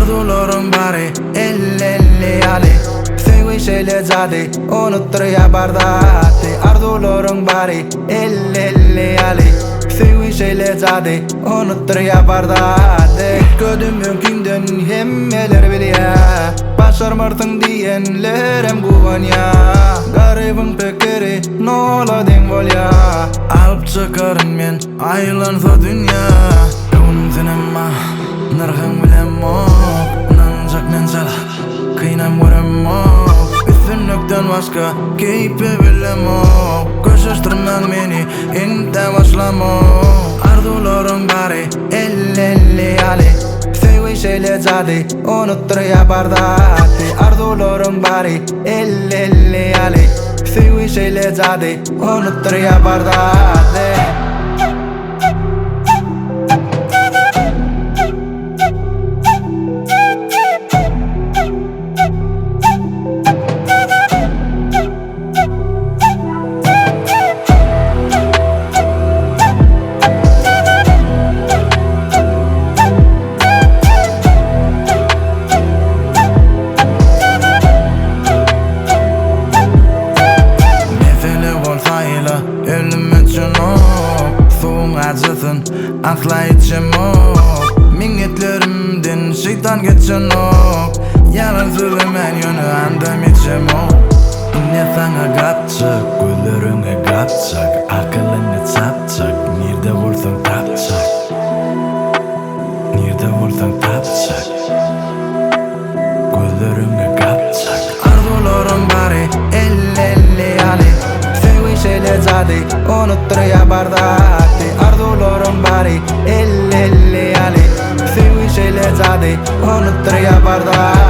Arzularım bari elli ali Sevgi şeyle zadi unuttur ya bardati Arzularım bari elli ali Sevgi şeyle zadi unuttur ya bardati Ködüm mümkünden hemmeler bilya Başarmırtın diyenlerem guvan ya Garibin pekeri nola den volya Alıp çıkarın men aylansa dünya Kavunzinema nargın bilemo Nancak nancala kıynam göremo Üstünlükten başka keype bilemo Koşuşturman beni inte başlamo Arzularım bari elli ali Sevgi şeyle zadi unuttur ya bardati Arzularım bari elli ali Sevgi şeyle zadi unuttur ya bardati Asla içim ok Minnetlerimden şeytan geçen ok Yalan söylemen yönü andım içim ok Ne sana katacak, gözlerine katacak Akılını satacak, nerede vursan tapacak Nerede vursan tapacak Gözlerine katacak Arzularım bari elli ali Sevgi şeyle zadi unuttur ya bardati Arzularım bari elli ali Sevgi şeyle zadi unuttur ya bardati